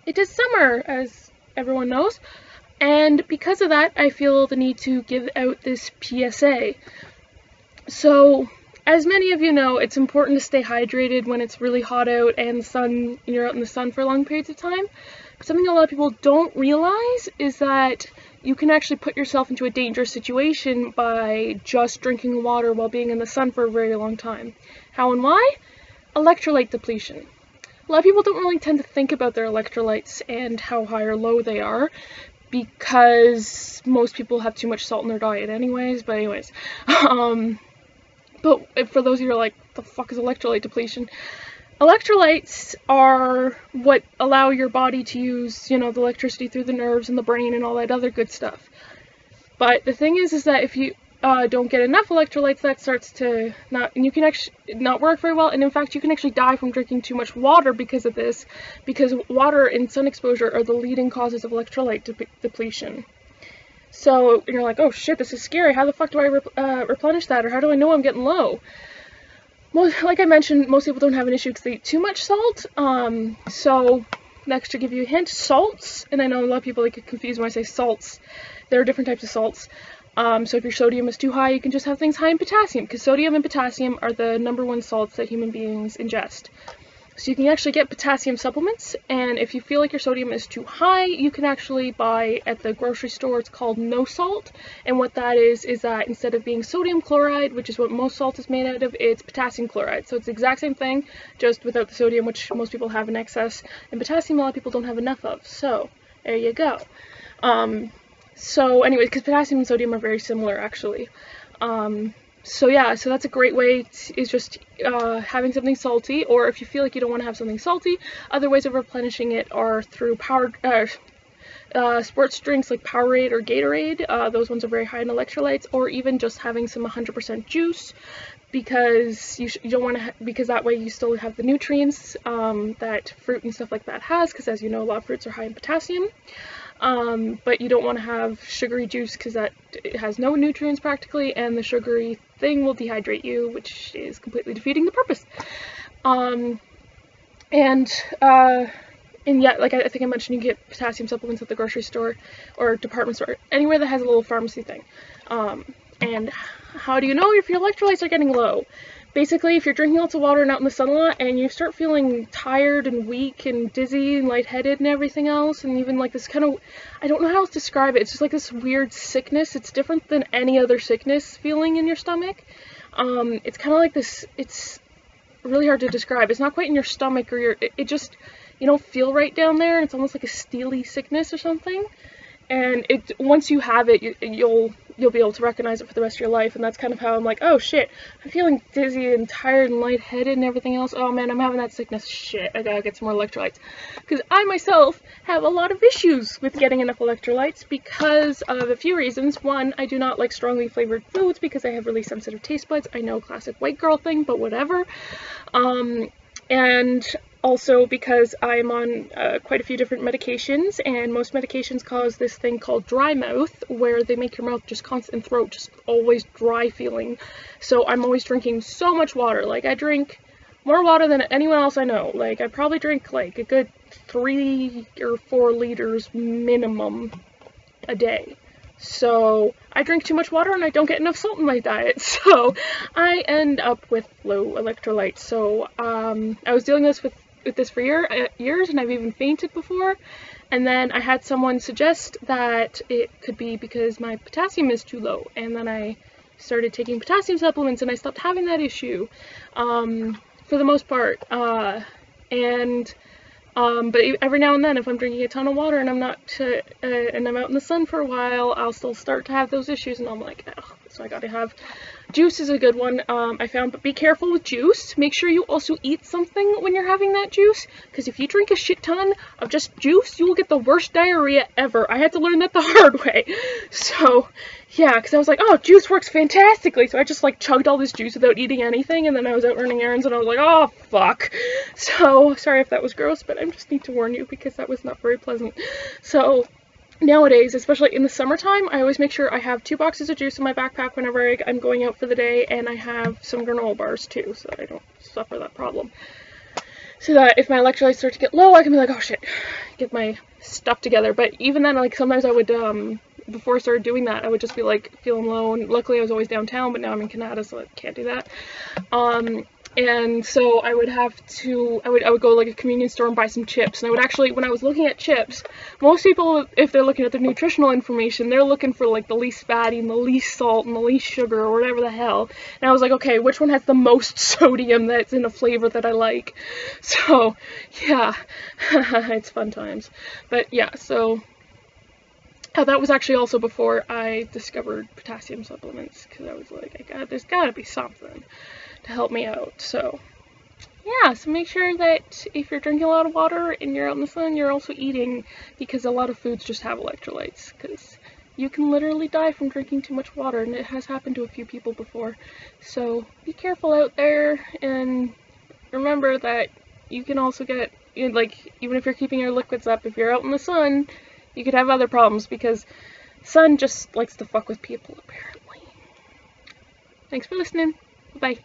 it is summer, as everyone knows, and because of that, I feel the need to give out this PSA. So, as many of you know, it's important to stay hydrated when it's really hot out and you're out in the sun for long periods of time. But something a lot of people don't realize is that you can actually put yourself into a dangerous situation by just drinking water while being in the sun for a very long time. How and why? Electrolyte depletion. A lot of people don't really tend to think about their electrolytes and how high or low they are, because most people have too much salt in their diet anyways, but anyways. But for those of you who are like, the fuck is electrolyte depletion? Electrolytes are what allow your body to use, the electricity through the nerves and the brain and all that other good stuff. But the thing is that if you don't get enough electrolytes, that starts to you can actually not work very well, and in fact you can actually die from drinking too much water because of this, because water and sun exposure are the leading causes of electrolyte depletion. So you're like, oh shit, this is scary, how the fuck do I replenish that, or how do I know I'm getting low? Like I mentioned, most people don't have an issue because they eat too much salt. So next, to give you a hint, salts, and I know a lot of people get confused when I say salts. There are different types of salts. So if your sodium is too high, you can just have things high in potassium, because sodium and potassium are the #1 salts that human beings ingest. So you can actually get potassium supplements, and if you feel like your sodium is too high, you can actually buy at the grocery store. It's called no salt, and what that is that instead of being sodium chloride, which is what most salt is made out of, it's potassium chloride. So it's the exact same thing, just without the sodium, which most people have in excess, and potassium a lot of people don't have enough of. So there you go. So anyways, because potassium and sodium are very similar actually. So yeah, so that's a great way is just having something salty, or if you feel like you don't want to have something salty, other ways of replenishing it are through sports drinks like Powerade or Gatorade. Those ones are very high in electrolytes, or even just having some 100% juice, because you don't want to, because that way you still have the nutrients that fruit and stuff like that has, because as you know, a lot of fruits are high in potassium. But you don't want to have sugary juice because it has no nutrients practically, and the sugary thing will dehydrate you, which is completely defeating the purpose. And yeah, like I think I mentioned, you get potassium supplements at the grocery store or department store, anywhere that has a little pharmacy thing. And how do you know if your electrolytes are getting low? Basically, if you're drinking lots of water and out in the sun a lot, and you start feeling tired and weak and dizzy and lightheaded and everything else, and even like this kind of, I don't know how else to describe it, it's just like this weird sickness. It's different than any other sickness feeling in your stomach. It's kind of like this, it's really hard to describe. It's not quite in your stomach, or it just, you don't feel right down there. It's almost like a steely sickness or something. And once you have it, you'll be able to recognize it for the rest of your life, and that's kind of how I'm like, oh shit, I'm feeling dizzy and tired and lightheaded and everything else. Oh man, I'm having that sickness. Shit, I gotta get some more electrolytes. Because I myself have a lot of issues with getting enough electrolytes because of a few reasons. One, I do not like strongly flavored foods because I have really sensitive taste buds. I know, classic white girl thing, but whatever. And also because I'm on quite a few different medications, and most medications cause this thing called dry mouth, where they make your mouth just constant, throat just always dry feeling. So I'm always drinking so much water. Like, I drink more water than anyone else I know. Like, I probably drink like a good 3 or 4 liters minimum a day. So I drink too much water and I don't get enough salt in my diet, so I end up with low electrolytes. So I was dealing with this for years, and I've even fainted before. And then I had someone suggest that it could be because my potassium is too low, and then I started taking potassium supplements and I stopped having that issue for the most part. But every now and then, if I'm drinking a ton of water and I'm not, and I'm out in the sun for a while, I'll still start to have those issues, and I'm like, ugh. So I gotta have, juice is a good one, I found, but be careful with juice. Make sure you also eat something when you're having that juice, because if you drink a shit ton of just juice, you will get the worst diarrhea ever. I had to learn that the hard way. So, yeah, because I was like, oh, juice works fantastically, so I just, like, chugged all this juice without eating anything, and then I was out running errands, and I was like, oh, fuck. So, sorry if that was gross, but I just need to warn you, because that was not very pleasant. So, nowadays, especially in the summertime, I always make sure I have 2 boxes of juice in my backpack whenever I'm going out for the day, and I have some granola bars too, so that I don't suffer that problem. So that if my electrolytes start to get low, I can be like, oh shit, get my stuff together. But even then, like, sometimes I would, before I started doing that, I would just be, like, feeling low, and luckily I was always downtown, but now I'm in Canada, so I can't do that. And so I would have to, I would go to like a convenience store and buy some chips. And I would actually, when I was looking at chips, most people, if they're looking at the nutritional information, they're looking for like the least fatty and the least salt and the least sugar or whatever the hell. And I was like, okay, which one has the most sodium that's in a flavor that I like? So, yeah, it's fun times. But yeah, so that was actually also before I discovered potassium supplements, because I was like, there's gotta be something to help me out. So yeah, so make sure that if you're drinking a lot of water and you're out in the sun, you're also eating, because a lot of foods just have electrolytes, because you can literally die from drinking too much water, and it has happened to a few people before. So be careful out there, and remember that you can also get, like, even if you're keeping your liquids up, if you're out in the sun, you could have other problems, because sun just likes to fuck with people, apparently. Thanks for listening. Bye.